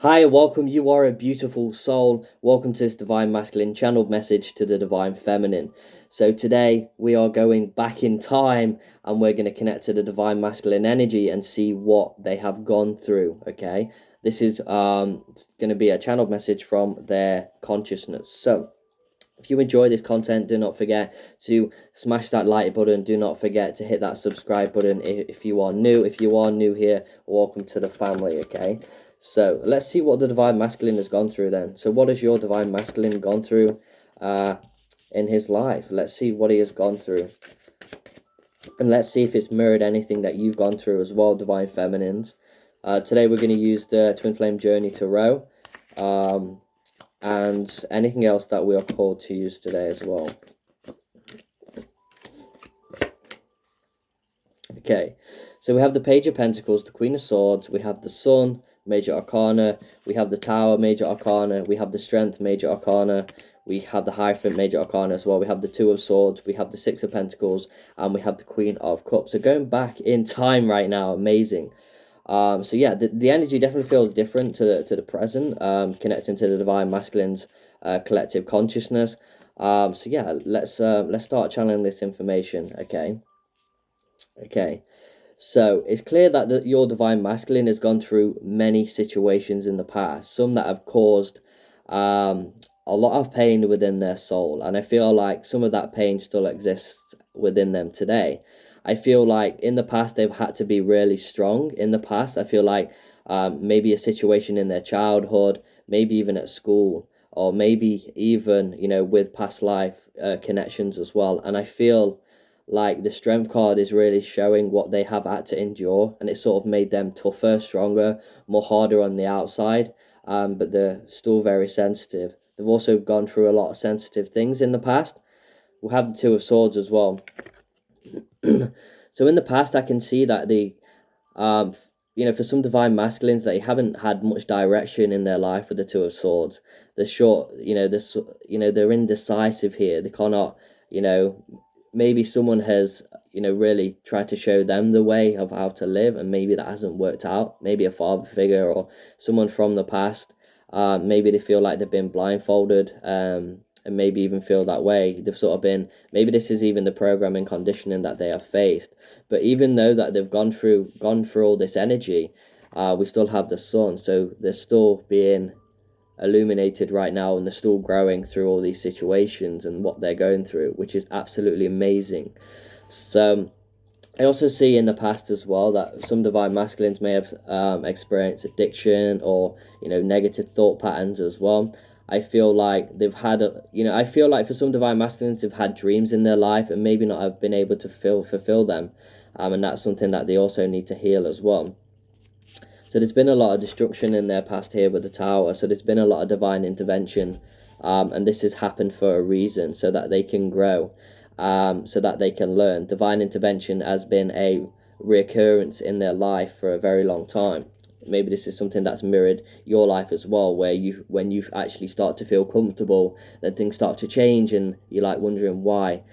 Hi, welcome. You are a beautiful soul. Welcome to this Divine Masculine channeled message to the Divine Feminine. So, today we are going back in time and we're going to connect to the Divine Masculine energy and see what they have gone through. Okay, this is going to be a channeled message from their consciousness. So, if you enjoy this content, do not forget to smash that like button. Do not forget to hit that subscribe button if you are new. If you are new here, welcome to the family, okay? So let's see what the Divine Masculine has gone through then. So what has your Divine Masculine gone through in his life? Let's see what he has gone through. And let's see if it's mirrored anything that you've gone through as well, Divine Feminines. Today we're going to use the Twin Flame Journey Tarot. And anything else that we are called to use today as well. Okay, so we have the Page of Pentacles, the Queen of Swords, we have the Sun, Major Arcana, we have the Tower, Major Arcana, we have the Strength, Major Arcana, we have the Hierophant, Major Arcana as well, we have the Two of Swords, we have the Six of Pentacles, and we have the Queen of Cups. So going back in time right now, amazing. So yeah, the energy definitely feels different to the present, connecting to the Divine Masculine's collective consciousness. So yeah, let's start channeling this information. Okay. So it's clear that your Divine Masculine has gone through many situations in the past, some that have caused a lot of pain within their soul, and I feel like some of that pain still exists within them today. I feel like in the past they've had to be really strong. In the past, I feel like maybe a situation in their childhood, maybe even at school, or maybe even, with past life connections as well. And I feel like the Strength card is really showing what they have had to endure, and it sort of made them tougher, stronger, more harder on the outside, but they're still very sensitive. They've also gone through a lot of sensitive things in the past. We'll have the Two of Swords as well. So in the past, I can see that for some Divine Masculines, they haven't had much direction in their life with the Two of Swords. They're short, they're indecisive here. They cannot, maybe someone has, really tried to show them the way of how to live, and maybe that hasn't worked out. Maybe a father figure or someone from the past. Maybe they feel like they've been blindfolded, and maybe even feel that way. They've sort of been, maybe this is even the programming conditioning that they have faced. But even though that they've gone through all this energy, we still have the Sun. So they're still being illuminated right now, and they're still growing through all these situations and what they're going through, which is absolutely amazing. So I also see in the past as well that some Divine Masculines may have experienced addiction or negative thought patterns as well. I feel like they've had I feel like for some Divine Masculines, they've had dreams in their life and maybe not have been able to fulfill them, and that's something that they also need to heal as well. So there's been a lot of destruction in their past here with the Tower. So there's been a lot of divine intervention, and this has happened for a reason, so that they can grow, so that they can learn. Divine intervention has been a recurrence in their life for a very long time. Maybe this is something that's mirrored your life as well, where when you actually start to feel comfortable, then things start to change and you're like wondering why.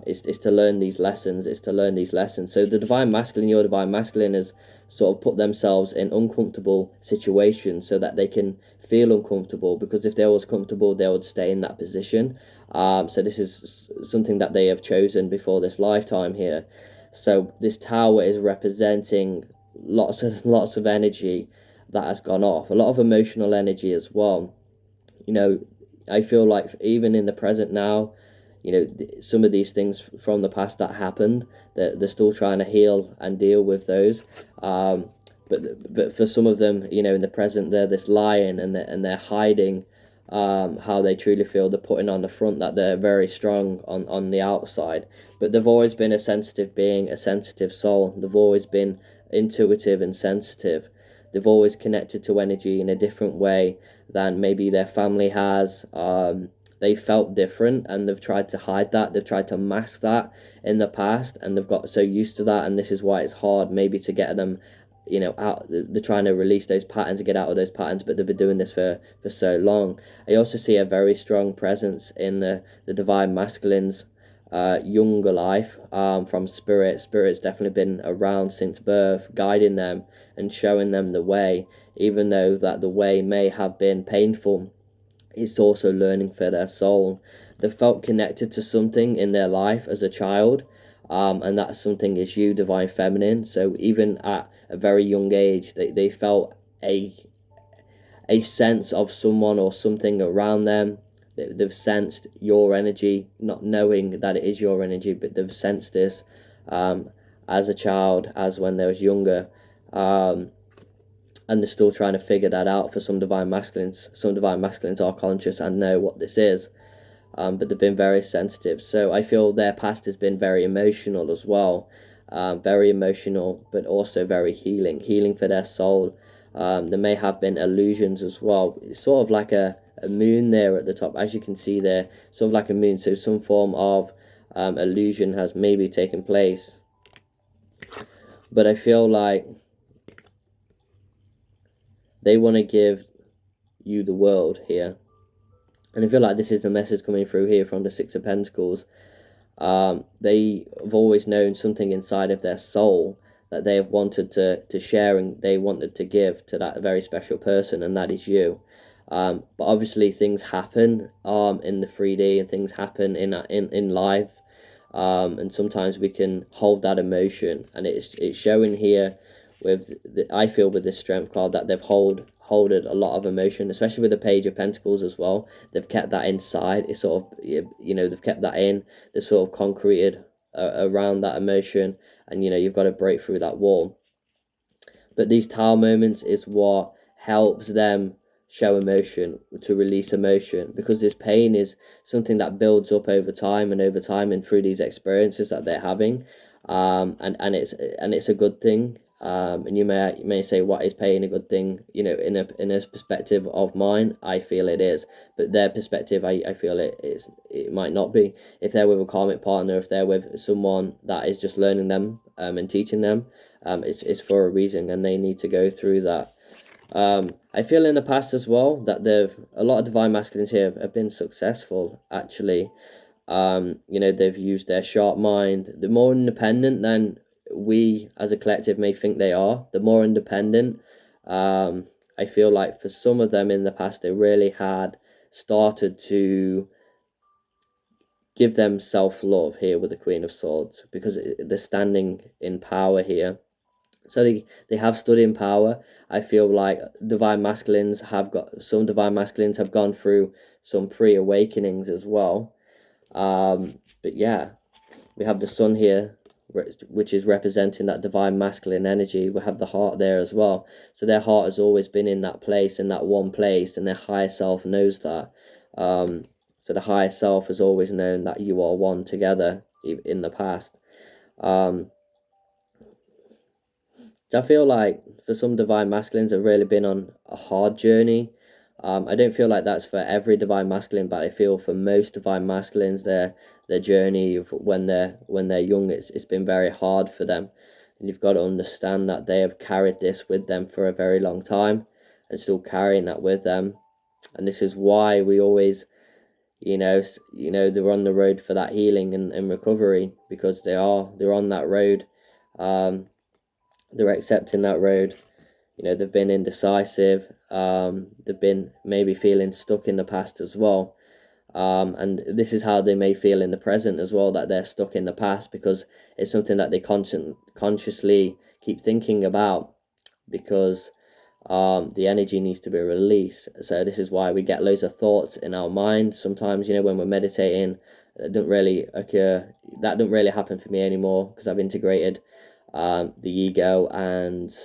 It's to learn these lessons. So the Divine Masculine, your Divine Masculine, has sort of put themselves in uncomfortable situations so that they can feel uncomfortable, because if they was comfortable, they would stay in that position. So this is something that they have chosen before this lifetime here. So this Tower is representing lots of energy that has gone off, a lot of emotional energy as well. I feel like even in the present now, some of these things from the past that happened, that they're still trying to heal and deal with those. But for some of them, in the present, they're this lion, and they're hiding how they truly feel. They're putting on the front that they're very strong on the outside, but they've always been a sensitive being, a sensitive soul. They've always been intuitive and sensitive. They've always connected to energy in a different way than maybe their family has. They felt different, and they've tried to hide that. They've tried to mask that in the past, and they've got so used to that, and this is why it's hard maybe to get them out. They're trying to release those patterns and get out of those patterns, but they've been doing this for so long. I also see a very strong presence in the Divine Masculines younger life, from spirit. Spirit's definitely been around since birth, guiding them and showing them the way, even though that the way may have been painful. It's also learning for their soul. They felt connected to something in their life as a child, and that something is you, divine feminine. So even at a very young age, they felt a sense of someone or something around them. They've sensed your energy, not knowing that it is your energy, but they've sensed this, as a child, as when they was younger, and they're still trying to figure that out. For some divine masculines, are conscious and know what this is, but they've been very sensitive. So I feel their past has been very emotional as well, very emotional, but also very healing for their soul. There may have been illusions as well. It's sort of like a moon there at the top, as you can see there, sort of like a moon. So some form of illusion has maybe taken place. But I feel like they want to give you the world here. And I feel like this is the message coming through here from the Six of Pentacles. They have always known something inside of their soul that they have wanted to share, and they wanted to give to that very special person, and that is you. But obviously things happen in the 3D, and things happen in life, and sometimes we can hold that emotion, and it's showing here with I feel with this Strength card that they've holded a lot of emotion, especially with the Page of Pentacles as well. They've kept that inside. It's sort of, they've kept that in. They've sort of concreted around that emotion, and you've got to break through that wall. But these Tower moments is what helps them show emotion, to release emotion, because this pain is something that builds up over time and through these experiences that they're having, and it's a good thing. And you may say, what is pain a good thing? In a perspective of mine, I feel it is, but their perspective, I feel it might not be. If they're with a karmic partner, if they're with someone that is just learning them and teaching them, it's for a reason, and they need to go through that. I feel in the past as well that a lot of divine masculines here have been successful, actually. They've used their sharp mind. They're more independent than we as a collective may think they are. They're more independent. I feel like for some of them in the past, they really had started to give them self-love here with the Queen of Swords, because they're standing in power here. So they have stood in power. I feel like some divine masculines have gone through some pre-awakenings as well. But yeah, we have the Sun here, which is representing that divine masculine energy. We have the heart there as well. So their heart has always been in that place, in that one place, and their higher self knows that. So the higher self has always known that you are one together in the past. So I feel like for some divine masculines have really been on a hard journey. I don't feel like that's for every divine masculine, but I feel for most divine masculines, their journey of when they're young, it's been very hard for them, and you've got to understand that they have carried this with them for a very long time, and still carrying that with them, and this is why we always, they're on the road for that healing and recovery, because they're on that road. They're accepting that road. They've been indecisive. They've been maybe feeling stuck in the past as well. And this is how they may feel in the present as well, that they're stuck in the past, because it's something that they consciously keep thinking about, because the energy needs to be released. So this is why we get loads of thoughts in our mind. Sometimes, when we're meditating, that doesn't really occur. That doesn't really happen for me anymore, because I've integrated the ego, and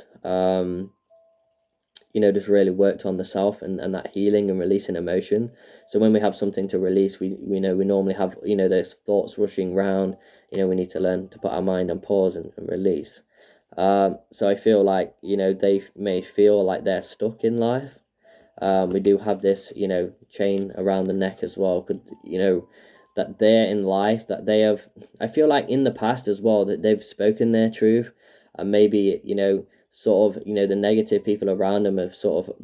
just really worked on the self and that healing and releasing emotion. So when we have something to release, we normally have those thoughts rushing round. We need to learn to put our mind on pause and release. So I feel like they may feel like they're stuck in life. We do have this chain around the neck as well. That they're in life, that they have, I feel like in the past as well, that they've spoken their truth, and maybe sort of the negative people around them have sort of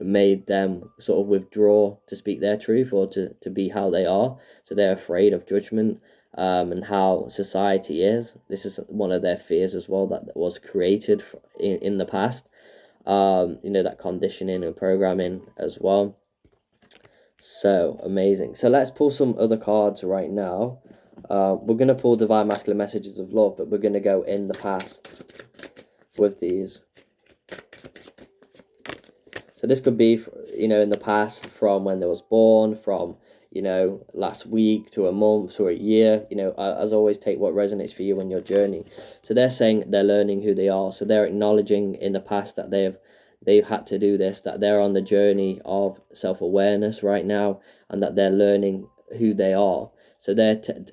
made them sort of withdraw to speak their truth, or to be how they are. So they're afraid of judgment, and how society is. This is one of their fears as well, that was created in the past. That conditioning and programming as well. So amazing. So let's pull some other cards right now. We're going to pull Divine Masculine Messages of Love, but we're going to go in the past with these. So this could be, in the past, from when they was born, from, last week to a month to a year. As always, take what resonates for you on your journey. So they're saying they're learning who they are. So they're acknowledging in the past that they've had to do this, that they're on the journey of self-awareness right now, and that they're learning who they are. So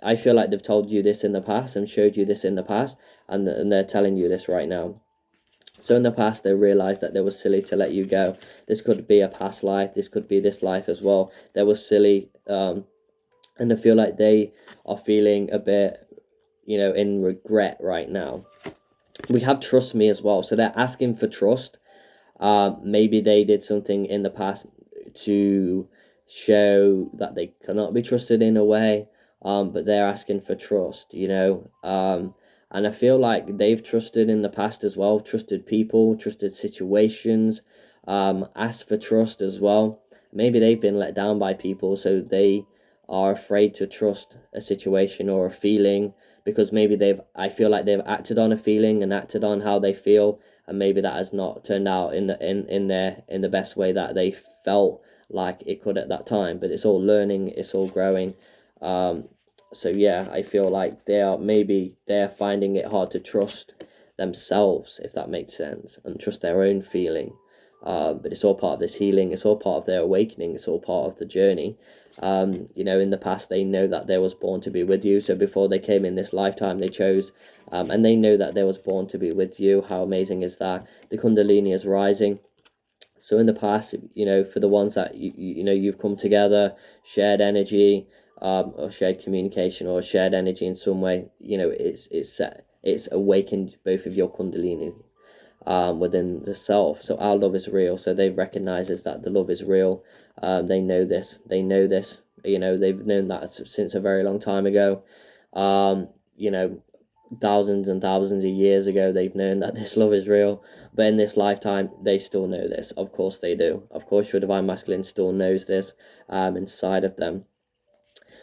I feel like they've told you this in the past and showed you this in the past, and they're telling you this right now. So in the past, they realized that they were silly to let you go. This could be a past life. This could be this life as well. They were silly, and I feel like they are feeling a bit, in regret right now. We have trust me as well. So they're asking for trust. Maybe they did something in the past to show that they cannot be trusted in a way, but they're asking for trust, and I feel like they've trusted in the past as well, trusted people, trusted situations, asked for trust as well. Maybe they've been let down by people, so they are afraid to trust a situation or a feeling, because maybe I feel like they've acted on a feeling and acted on how they feel, and maybe that has not turned out in the best way that they felt like it could at that time. But it's all learning, it's all growing. So yeah, I feel like they're finding it hard to trust themselves, if that makes sense, and trust their own feeling. But it's all part of this healing. It's all part of their awakening. It's all part of the journey. In the past, they know that they was born to be with you. So before they came in this lifetime, they chose, and they know that they was born to be with you. How amazing is that? The Kundalini is rising. So in the past, for the ones that you've come together, shared energy, or shared communication, or shared energy in some way, it's awakened both of your Kundalini within the self. So our love is real. So they recognizes that the love is real. They know this. They've known that since a very long time ago. Thousands and thousands of years ago, they've known that this love is real. But in this lifetime, they still know this. Of course they do. Of course your Divine Masculine still knows this inside of them.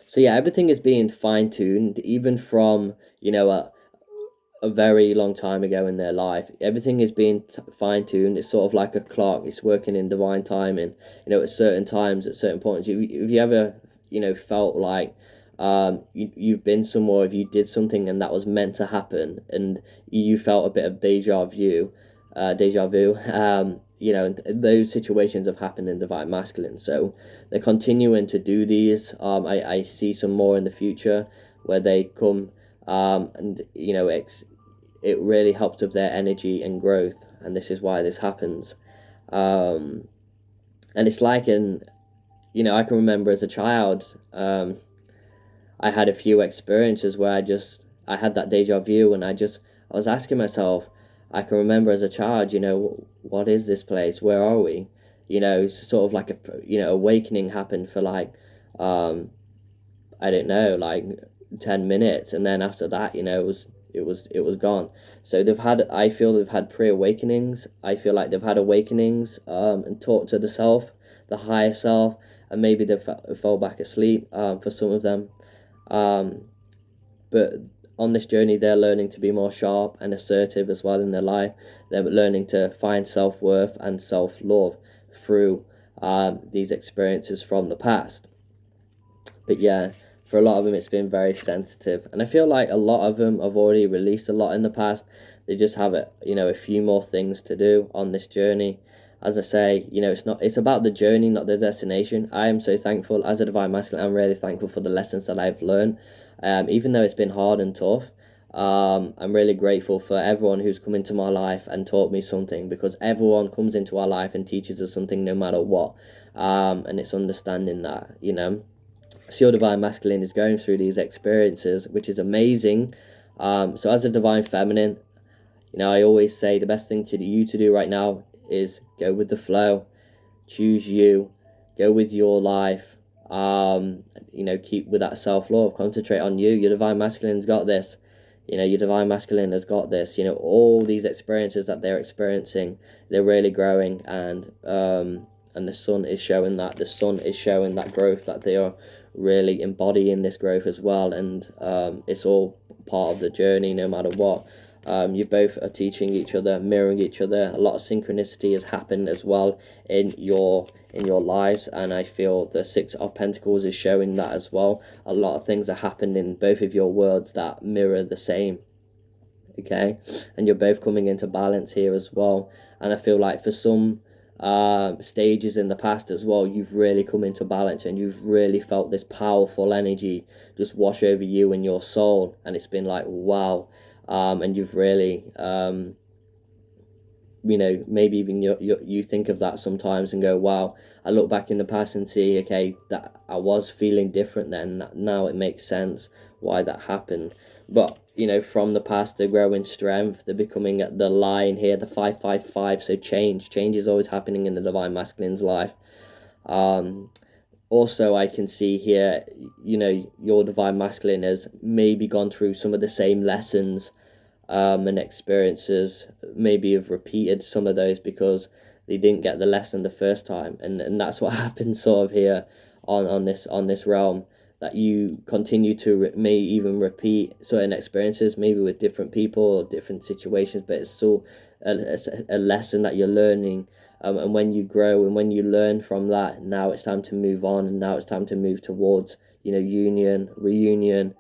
So yeah, everything is being fine-tuned, even from, a very long time ago in their life. Everything is being fine-tuned. It's sort of like a clock. It's working in divine timing, at certain times, at certain points. If you ever, felt like you've been somewhere, if you did something and that was meant to happen, and you felt a bit of deja vu, and those situations have happened in Divine Masculine. So they're continuing to do these. I see some more in the future where they come, and it really helps with their energy and growth, and this is why this happens. And it's like I can remember as a child, I had a few experiences where I had that deja vu, and I was asking myself, I can remember as a child, what is this place? Where are we? It's sort of like awakening happened for like, I don't know, like 10 minutes, and then after that, it was gone. So I feel they've had pre-awakenings. I feel like they've had awakenings, and talked to the self, the higher self, and maybe they fell back asleep, for some of them. But on this journey, they're learning to be more sharp and assertive as well in their life. They're learning to find self-worth and self-love through these experiences from the past. But yeah, for a lot of them, it's been very sensitive, and I feel like a lot of them have already released a lot in the past. They just have a few more things to do on this journey. As I say, it's about the journey, not the destination. I am so thankful as a Divine Masculine. I'm really thankful for the lessons that I've learned, even though it's been hard and tough. I'm really grateful for everyone who's come into my life and taught me something, because everyone comes into our life and teaches us something no matter what. And it's understanding that, So your Divine Masculine is going through these experiences, which is amazing. So as a Divine Feminine, I always say the best thing to do right now is go with the flow. choose you, go with your life. Keep with that self-love, concentrate on you. Your divine masculine's got this. Your divine masculine has got this. All these experiences that they're experiencing, they're really growing, and the sun is showing that. The sun is showing that growth, that they are really embodying this growth as well, and it's all part of the journey, no matter what. You both are teaching each other, mirroring each other. A lot of synchronicity has happened as well in your lives, and I feel the Six of Pentacles is showing that as well. A lot of things are happening in both of your worlds that mirror the same. Okay, and you're both coming into balance here as well. And I feel like for some stages in the past as well, you've really come into balance, and you've really felt this powerful energy just wash over you and your soul, and it's been like, wow. And you've really maybe even you think of that sometimes and go, wow. I look back in the past and see, okay, that I was feeling different then. Now it makes sense why that happened. But from the past, they're growing strength. They're becoming the line here, the 555. So change is always happening in the divine masculine's life. Also, I can see here, your divine masculine has maybe gone through some of the same lessons and experiences, maybe have repeated some of those because they didn't get the lesson the first time, and that's what happens sort of here on this realm, that you continue to may even repeat certain experiences, maybe with different people or different situations, but it's still a lesson that you're learning. And when you grow and when you learn from that, now it's time to move on, and now it's time to move towards union, reunion.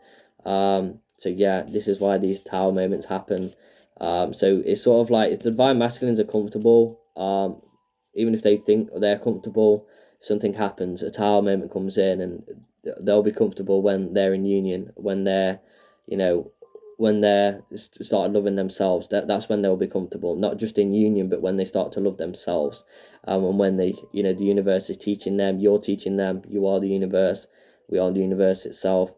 So yeah, this is why these tower moments happen. So it's sort of like, if the divine masculines are comfortable, even if they think they're comfortable, something happens, a tower moment comes in, and they'll be comfortable when they're in union, when they're when they're started loving themselves. That's when they'll be comfortable, not just in union, but when they start to love themselves. And when they the universe is teaching them, you're teaching them, you are the universe, we are the universe itself.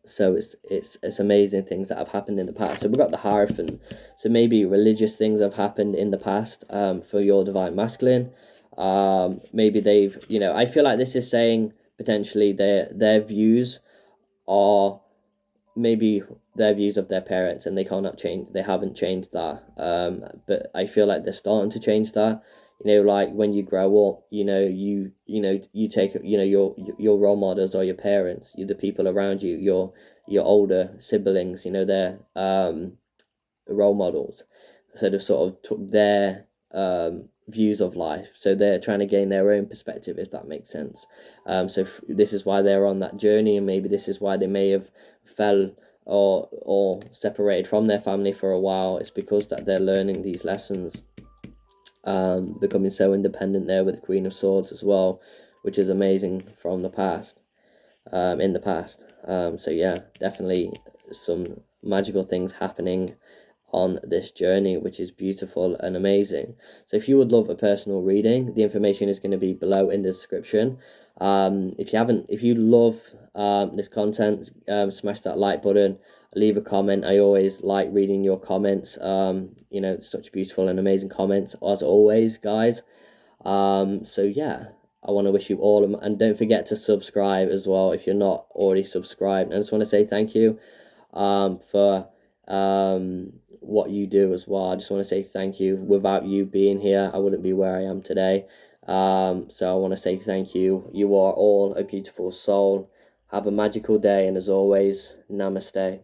So it's amazing things that have happened in the past. So we've got the Hierophant. So maybe religious things have happened in the past for your divine masculine. Maybe they've I feel like this is saying potentially their views are maybe their views of their parents, and they haven't changed that. But I feel like they're starting to change that. Like when you grow up, you take your role models are your parents, you the people around you, your older siblings, they're role models. So they've sort of took their views of life, so they're trying to gain their own perspective, if that makes sense. So this is why they're on that journey, and maybe this is why they may have fell or separated from their family for a while. It's because that they're learning these lessons, becoming so independent there with the Queen of Swords as well, which is amazing from the past, in the past. So yeah, definitely some magical things happening on this journey, which is beautiful and amazing. So if you would love a personal reading, the information is going to be below in the description. If you love this content, smash that like button, leave a comment. I always like reading your comments. Such beautiful and amazing comments as always, guys. So yeah, I want to wish you all, and don't forget to subscribe as well if you're not already subscribed. I just want to say thank you for what you do as well. I just want to say thank you. Without you being here, I wouldn't be where I am today. So I want to say thank you. You are all a beautiful soul. Have a magical day, and as always, namaste.